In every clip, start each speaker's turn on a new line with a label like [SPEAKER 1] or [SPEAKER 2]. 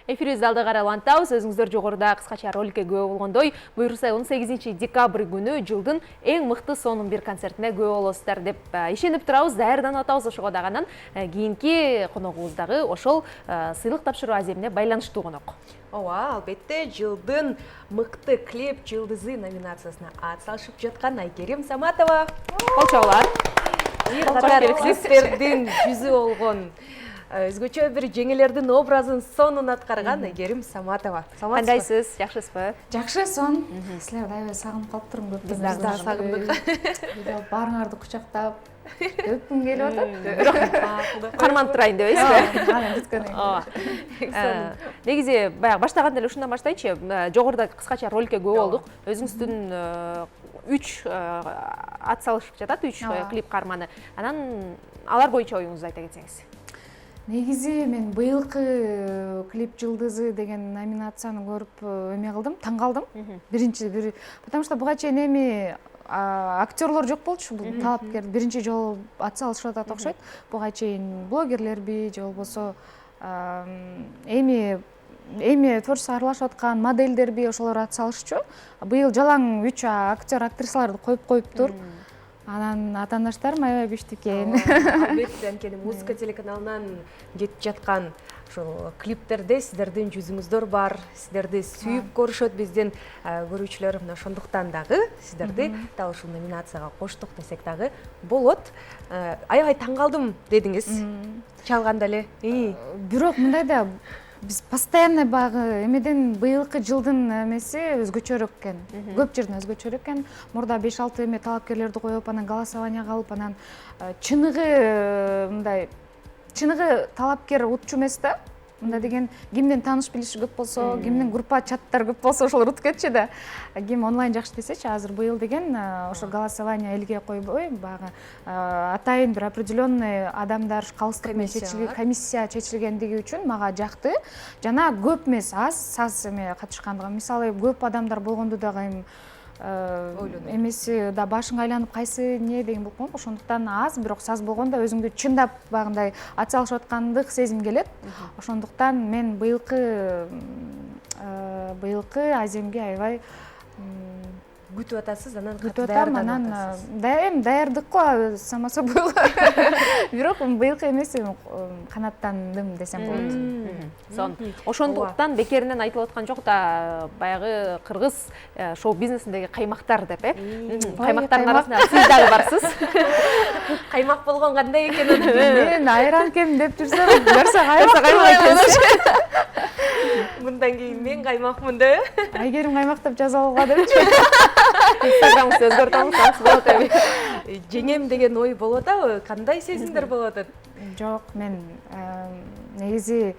[SPEAKER 1] Эфирибизди алда карай улантабыз. Өзүңүздөр жогоруда кыскача роликке күбө болгондой, буюрса 18 декабрь күнү жылдын эң мыкты сонун бир концертине күбө болосуздар деп ишенип турабыз, даярданып атабыз. Ошого дагы кийинки коногубуз дагы ошол сыйлык тапшыруу аземине байланыштуу конок.
[SPEAKER 2] Ооба, албетте, жылдын мыкты клип жылдызы номинациясына ат салышып жаткан Айгерим Саматова.
[SPEAKER 1] Кол чабуулар.
[SPEAKER 2] Клиптердин жүзү болгон өзгөчө бир жеңелердин образын сонун аткарган Айгерим Саматова.
[SPEAKER 1] Кандайсыз? Жакшысызбы?
[SPEAKER 3] Жакшы, сон. Силерди аябай сагынып калыптырмын көп.
[SPEAKER 2] Биз дагы сагындык.
[SPEAKER 3] Баарыңарды кучактап өпкүм келип атат.
[SPEAKER 1] Карманып турайын деп
[SPEAKER 3] атпайсызбы? Анан бүткөн.
[SPEAKER 1] Негизи баягы баштаганда эле ушундан баштайчы. Жогоруда кыскача роликке күбө болдук. Өзүңүздүн 3 ат салышып жатат, 3 клип каарманы. Анан алар боюнча оюңузду айта кетсеңиз.
[SPEAKER 3] Негизи мен быйылкы клип жылдызы деген номинацияны көрүп эме кылдым, таң калдым. Потому что буга чейин эми актерлор жок болчу, бул талапкер биринчи жолу ат салышып атат окшойт. Буга чейин блогерлерби же болбосо эми творчество аралашып аткан модельдерби ошолор ат салышчу. Быйыл жалаң 3 актер, актрисаларды коюптур. Анан атаандаштарым аябай күчтүү экен.
[SPEAKER 2] Албетте, анткени музыка телеканалынан кетип жаткан ошол клиптерде сиздердин жүзүңүздөр бар, сиздерди сүйүп көрүшөт биздин көрүүчүлөр. Мына ошондуктан дагы сиздерди дал ушул номинацияга коштук десек дагы болот. Аябай таң калдым дедиңиз. Чалганда эле.
[SPEAKER 3] Бирок мындай да биз постоянно багы эмеден быйылкы жылдын эмеси өзгөчөрөөк экен. Көп жерден өзгөчөрөөк экен. Мурда 5-6 эме талапкерлерди коюп, анан голосованияга алып, анан чыныгы талапкер утчу эмес да. Мында деген кимдин тааныш билиши көп болсо, кимдин группа чаттары көп болсо ошолор утуп кетчү да. Ким онлайн жакшы десечи, азыр быйыл деген ошо голосование элге койбой, багы атайын бир определенный адамдар калыстык менен комиссия чечилгендиги үчүн мага жакты. Жана көп эмес, аз эме катышкандыгы. Мисалы, көп адамдар болгондо дагы эмеси да башың айланып кайсы не деген болуп калат. Ошондуктан аз, бирок саз болгондо өзүңдү чындап багындай ат салышып аткандык сезим келет. Ошондуктан мен быйылкы аземге аябай
[SPEAKER 2] күтүп атасыз, анан
[SPEAKER 3] күтүп атам, анан даярдык го само собой. Бирок быйылкы эмес канаттандым десем болот.
[SPEAKER 1] Ошондуктан бекеринен айтылып аткан жок да, баягы кыргыз шоу бизнесиндеги каймактар деп, каймактардын арасында сиз дагы барсыз.
[SPEAKER 2] Каймак болгон кандай экен?
[SPEAKER 3] Мен айран экен деп жүрсөм, көрсө каймак экен.
[SPEAKER 2] Мындан кийин мен каймакмын да.
[SPEAKER 3] Айгерим каймактап жаза алга депчи.
[SPEAKER 1] Инстаграмды өзгөртүп алсаңыз болот эми.
[SPEAKER 2] Жеңем деген ой болот атабы? Кандай сезимдер болот атат?
[SPEAKER 3] Жок, мен негизи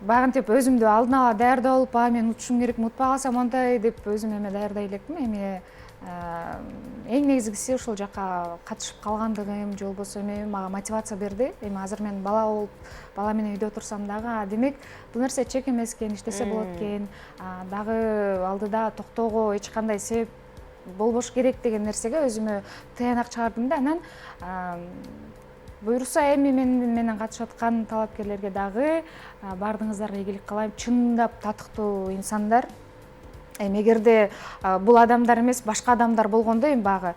[SPEAKER 3] багынтип өзүмдү алдын ала даярдап алып, мен утушум керек, утпай калсам мондай деп өзүм эме даярдай элекмин. Эми эң негизгиси ошол жака катышып калгандыгым, же болбосо эме мага мотивация берди. Эми азыр мен бала болуп, бала менен үйдө отурсам дагы, демек бул нерсе чек эмес экен, иштесе болот экен. Дагы алдыда токтоого эч кандай себеп болбош керек деген нерсеге өзүмө тыянак чыгардым да. Анан буюрса эми менен катышып аткан талапкерлерге дагы баардыгыңыздарга ийгилик каалайм. Чындап татыктуу инсандар. Эгерде бул адамдар эмес, башка адамдар болгондо эми багы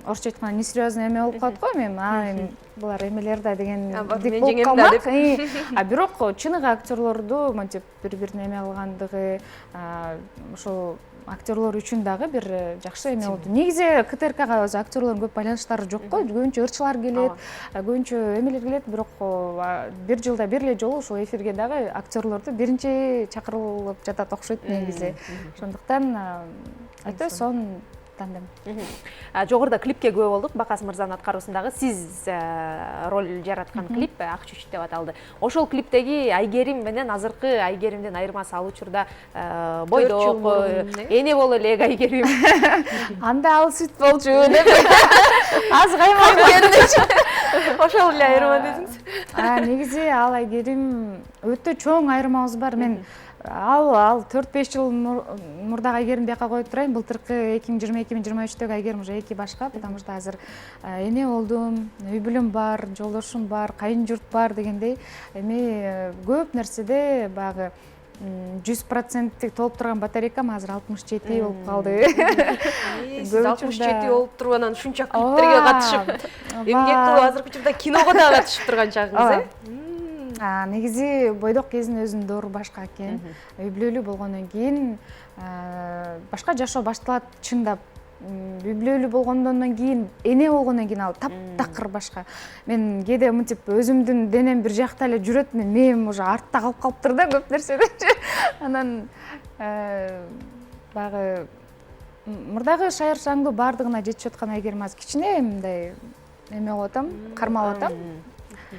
[SPEAKER 3] орусча айтканда несерьезный эме болуп калат го, эми булар эмелер да деген дип болуп калмак. Бирок чыныгы актерлорду монтип бири-бирине эме кылгандыгы, ошол актерлор үчүн дагы бир жакшы эме болду. Негизи КТРКга өзү актерлордун көп байланыштары жок го. Көбүнчө ырчылар келет, көбүнчө эмелер келет, бирок бир жылда бир эле жолу ушул эфирге дагы актерлорду биринчи чакырылып жатат окшойт негизи. Ошондуктан айтты сон тандем.
[SPEAKER 1] Жогоруда клипке күбө болдук. Бакас мырзанын аткаруусундагы сиз роль жараткан клип Ак чүч деп аталды. Ошол клиптеги Айгерим менен азыркы Айгеримдин айырмасы ал учурда бойдок, эне боло элек Айгерим.
[SPEAKER 3] Анда ал сүт болчу деп. Аз каймак келдичи.
[SPEAKER 2] Ошол эле айырма дедиңиз.
[SPEAKER 3] Негизи ал Айгерим өтө чоң айырмабыз бар. Мен ал 4-5 жыл мурдагы айгерим бияка коюп турайын. Былтыркы 2022-2023-төгү айгерим уже эки башка, потому что азыр эне болдум, үй бүлөм бар, жолдошум бар, кайын журт бар дегендей. Эми көп нерседе багы 100% толуп турган батарейкам азыр 67 болуп калды.
[SPEAKER 2] Сиз 67 болуп туруп анан ушунча клиптерге катышып, эмгек кылып азыркы учурда киного да катышып турган чагыңыз,
[SPEAKER 3] Негизи бойдок кезинин өзүнүн доору башка экен. Үй бүлөлүү болгондон кийин башка жашоо башталат, чындап. Үй бүлөлүү болгондон кийин, эне болгондон кийин ал таптакыр башка. Мен кээде мынтип өзүмдүн денем бир жакта эле жүрөт, мээм уже артта калып калыптыр да көп нерседе. Анан багы мурдагы шаяршаңдуу баардыгына жетишип аткан айгерим азыр кичине мындай эме болуп атам, кармалып атам.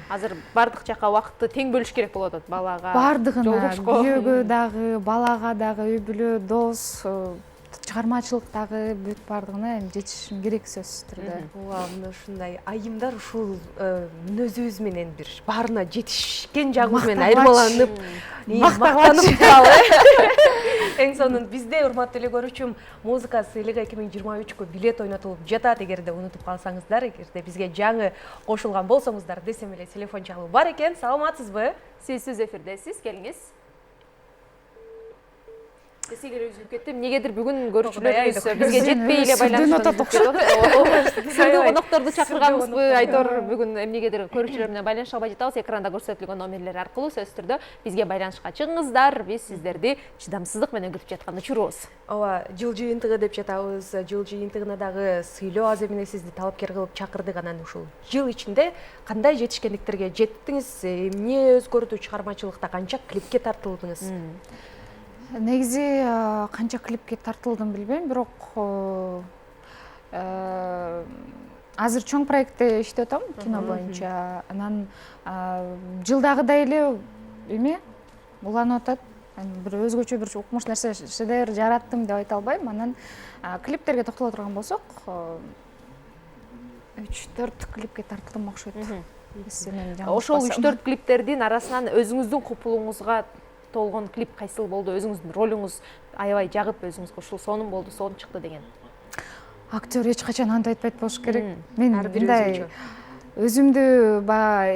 [SPEAKER 1] Азыр бардык жака убакытты тең бөлүш керек болуп атат, балага,
[SPEAKER 3] бардыгына, күйөөгө дагы, балага дагы, үй бүлө, дос, чыгармачылык дагы бүт бардыгына жетишим керек сөзсүз түрдө.
[SPEAKER 2] Ооба, мына ушундай айымдар ушул мүнөзүбүз менен бир баарына жетишкен жагыбыз менен айырмаланып, мактанып туралы. Эң сонун бизде, урматтуу эле көрүүчүм, музыка сыйлыгы 2023-кө билет ойнотулуп жатат. Эгерде унутуп калсаңыздар, эгерде бизге жаңы кошулган болсоңуздар десем эле телефон чалуу бар экен. Саламатсызбы?
[SPEAKER 1] Сиз сөз эфирдесиз, келиңиз. Эсигер үзүлүп кетти. Эмнегедир бүгүн көрүүчүлөрүбүз бизге жетпей эле байланышып кетип. Сырдуу конокторду чакырганбызбы? Айтор бүгүн эмнегедир көрүүчүлөр менен байланыша албай жатабыз. Экранда көрсөтүлгөн номерлер аркылуу сөзсүз түрдө бизге байланышка чыгыңыздар. Биз сиздерди чыдамсыздык менен күтүп жаткан учурубуз.
[SPEAKER 2] Ооба, жыл жыйынтыгы деп жатабыз. Жыл жыйынтыгына дагы сыйлоо аз эмне сизди талапкер кылып чакырдык. Анан ушул жыл ичинде кандай жетишкендиктерге жеттиңиз? Эмне өзгөрдү чыгармачылыкта? Канча клипке тартылдыңыз?
[SPEAKER 3] Негизи канча клипке тартылдым билбейм, бирок азыр чоң проектте иштеп атам кино боюнча. Анан жылдагыдай эле эме уланып атат. Бир өзгөчө бир укмуш нерсе шедевр жараттым деп айта албайм. Анан клиптерге токтоло турган болсок, 3-4 клипке тартылдым окшойт.
[SPEAKER 1] Ошол 3-4 клиптердин арасынан өзүңүздүн купулуңузга толгон клип кайсыл болду? Өзүңүздүн ролуңуз аябай жагып, өзүңүзгө ушул сонун болду, сонун чыкты деген.
[SPEAKER 3] Актер эч качан антип айтпайт болуш керек. Мен мындай өзүмдү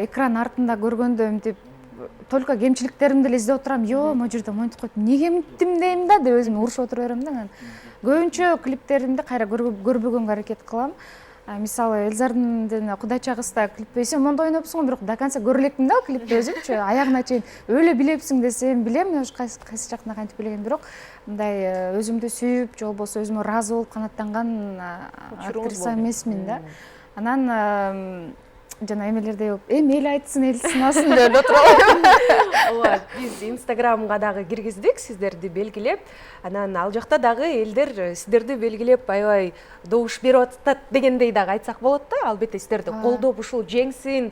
[SPEAKER 3] экран артында көргөндө мынтип только кемчиликтеримди эле издеп отурам. Могу жерде монтип коюп, эмнеге мынттим дейм да деп өзүмө урушуп отура берем да. Көбүнчө клиптеримди кайра көрбөгөнгө аракет кылам. Мисалы, Эльзардын Кудайча кызда клипте сен мондой ойнопсуң, бирок до конца көрө элекмин да клипти өзүмчү, аягына чейин өлө билепсиң десем, билем, кайсы жактан кантип билген, бирок мындай өзүмдү сүйүп, же болбосо өзүмө ыраазы болуп канаттанган актриса эмесмин да. Анан жана эмелерде эл айтсын, эл сынасын деп эле отуруп.
[SPEAKER 2] Ооба, биз Инстаграмга дагы киргиздик, сиздерди белгилеп, анан ал жакта дагы элдер сиздерди белгилеп аябай добуш берип атат дегендей дагы айтсак болот да. Албетте сиздерди колдоп ушул жеңсин,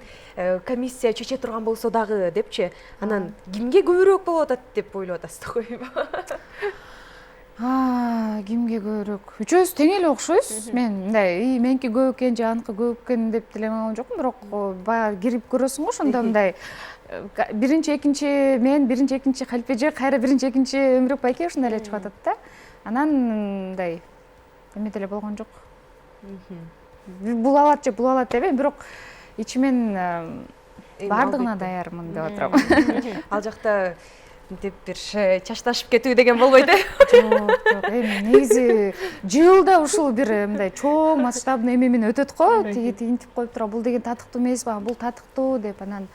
[SPEAKER 2] комиссия чече турган болсо дагы депчи. Анан кимге көбүрөөк болуп атат деп ойлоп атасыз койбу?
[SPEAKER 3] Кимге көбүрөөк? Үчөөбүз тең эле окшойбуз. Мен мындай меники көп экен же аныкы көп экен деп деле алган жокмун, бирок баягы кирип көрөсүң го, ошондо мындай биринчи, экинчи мен, биринчи, экинчи Халпеже, кайра биринчи, экинчи Өмүрөк байке ушундай эле чыгып атат да. Анан мындай эме деле болгон жок. Бул алат же бул алат дебейм, бирок ичимен баардыгына даярмын деп отурам.
[SPEAKER 2] Ал жакта деп бир чачташып кетүү деген болбойт э?
[SPEAKER 3] Жок, эми негизи жылда ушул бир мындай чоң масштабный эме менен өтөт го. Тиги тигинтип коюп туруп, бул деген татыктуу эмес, бул татыктуу деп. Анан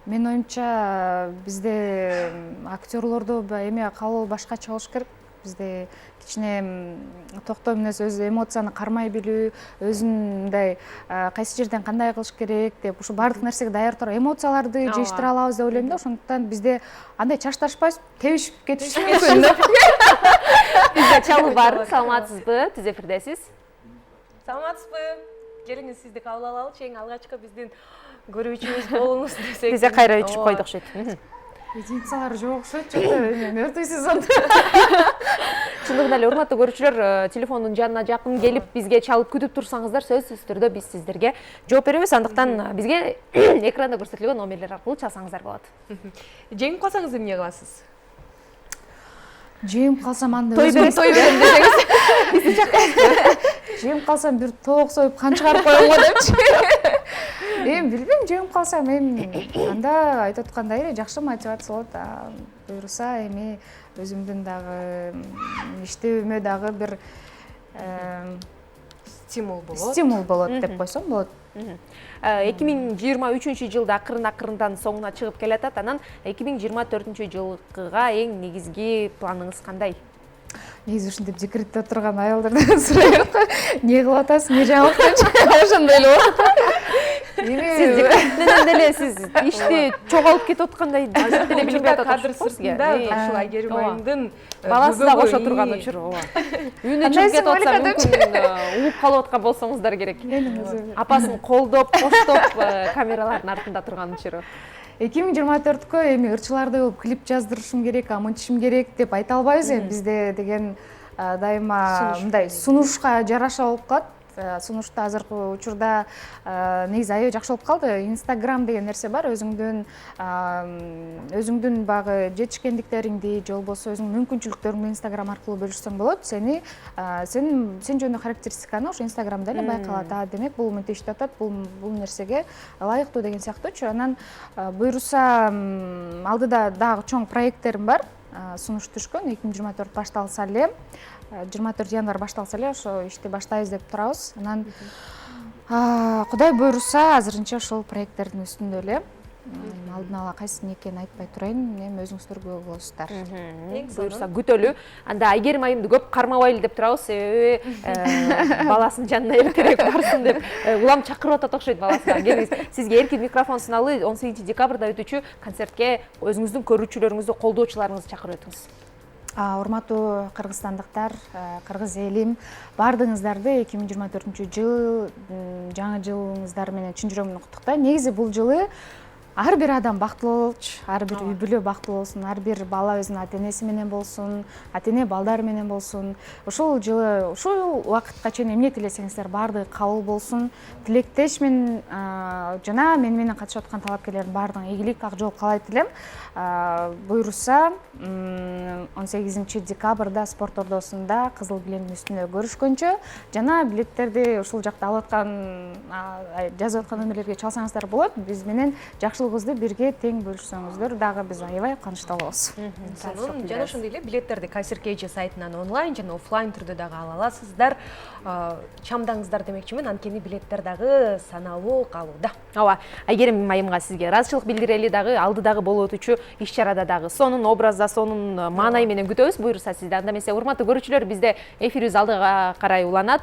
[SPEAKER 3] мен оюмча бизде актерлордо эме кабыл башкача болуш керек. Бизде кичине токтой мүнөз, өзү эмоцияны кармай билүү, өзүн мындай кайсы жерден кандай кылыш керек деп, ушу баардык нерсеге даяр туруп эмоцияларды жештире алабыз деп ойлойм да. Ошондуктан бизде андай чачташпайбыз, тебишип кетиши мүмкүн.
[SPEAKER 1] Бизде чалуу бар. Саламатсызбы? Түз эфирдесиз.
[SPEAKER 2] Саламатсызбы? Келиңиз, сизди кабыл алалычы, эң алгачкы биздин көрүүчүбүз болуңуз десек.
[SPEAKER 1] Бизде кайра өчүп койдук окшойт.
[SPEAKER 3] Единицалар жок окшойт, мертвый сезон.
[SPEAKER 1] Чындыгында эле урматтуу көрүүчүлөр, телефондун жанына жакын келип бизге чалып күтүп турсаңыздар, сөзсүз түрдө биз сиздерге жооп беребиз. Андыктан бизге экранда көрсөтүлгөн номерлер аркылуу чалсаңыздар болот.
[SPEAKER 2] Жеңип калсаңыз эмне кыласыз?
[SPEAKER 3] жеңип калсам анда
[SPEAKER 1] той берем десеңиз.
[SPEAKER 3] жеңип калсам бир тоок союп кан чыгарып коем го депчи. Эми билбейм, жеңип калсам эми анда айтып аткандай эле жакшы мотивация болот. Буюрса эми өзүмдүн дагы иштебиме дагы бир
[SPEAKER 2] стимул болот
[SPEAKER 3] деп койсом болот.
[SPEAKER 1] 2023 жылда акырындан соңуна чыгып келатат. Анан 2024 жылга эң негизги планыңыз кандай?
[SPEAKER 3] Негизи ушинтип декретте отурган аялдардан сурайбы. Не кылып атасың, не жаңылык депчи. Ошондой эле болот.
[SPEAKER 1] Сиз декреттен деле сиз ишти чоголуп кетип аткандай деле билип атат.
[SPEAKER 2] Кадр сыртында ушул Айгерим айымдын
[SPEAKER 1] баласы да кошо турган учур. Үйүнө чыгып кетип атса мүмкүн угуп калып аткан болсоңуздар керек. Апасын колдоп, коштоп камералардын артында турган учуру.
[SPEAKER 3] 2024кө эми ырчылардай болуп клип жаздырышым керек, амынтышым керек деп айта албайбыз. Эми бизде деген дайыма мындай сунушка жараша болуп калат. Сунушта азыркы учурда негизи аябай жакшы болуп калды. Инстаграм деген нерсе бар. Өзүңдүн багы жетишкендиктериңди же болбосо өзүңдүн мүмкүнчүлүктөрүңдү Инстаграм аркылуу бөлүшсөң болот. Сен жөнүндө характеристиканы ошо Инстаграмда эле байкалат. Демек бул мынтип иштеп атат, бул нерсеге ылайыктуу деген сыяктуучу. Анан буюрса алдыда дагы чоң проекттерим бар. Сунуш түшкөн 2024 башталса эле. 24 январь башталса эле ошо ишти баштайбыз деп турабыз. Анан Кудай буйруса азырынча ошол проекттердин үстүндө эле. Алдын ала кайсын экенин айтпай турайын. Эми өзүңүздөр көрө болосуздар.
[SPEAKER 1] Буйруса күтөлү. Анда Айгерим айымды көп кармабайлы деп турабыз. Себеби баласынын жанына эртерээк барсын деп улам чакырып атат окшойт баласына. Келиңиз, сизге эркин микрофон суналып, 18 декабрда өтүүчү концертке өзүңүздүн көрүүчүлөрүңүздү, колдоочуларыңызды чакырып өтүңүз.
[SPEAKER 3] Урматтуу кыргызстандыктар, кыргыз элим, баардыгыңыздарды 2024 жыл жаңы жылыңыздар менен чын жүрөгүмдөн куттуктайм. Негизи бул жылы ар бир адам бактылуу болчу, ар бир үй бүлө бактылуу болсун, ар бир бала өзүнүн ата-энеси менен болсун, ата-эне балдары менен болсун. Ушул жылы, ушул убакытка чейин эмне тилесеңиздер баардыгы кабыл болсун. Тилектешмин жана менен катышып аткан талапкерлердин баардыгына ийгилик, ак жол каалайт элем. Буйруса 18 декабрда спорт ордосунда кызыл килемдин үстүндө көрүшкөнчө жана билеттерди ушул жакта алып аткан, жазып аткан нөмөрлөргө чалсаңыздар болот. Биз менен жакшылыгыбызды бирге тең бөлүшсөңүздөр дагы биз аябай кубанычта болобуз.
[SPEAKER 2] Жана ошондой эле билеттерди Кайсеркейчи сайтынан онлайн жана офлайн түрдө дагы ала аласыздар. Чамдаңыздар демекчимин, анткени билеттер дагы саналуу калууда.
[SPEAKER 1] Ооба, Айгерим айымга сизге ыраазычылык билдирели дагы, алдыдагы болуп өтүүчү иш-чарада дагы сонун образда, сонун маанай менен күтөбүз. Буйруса сизде. Анда эмесе урматтуу көрүүчүлөр, бизде эфирибиз алдыга карай уланат.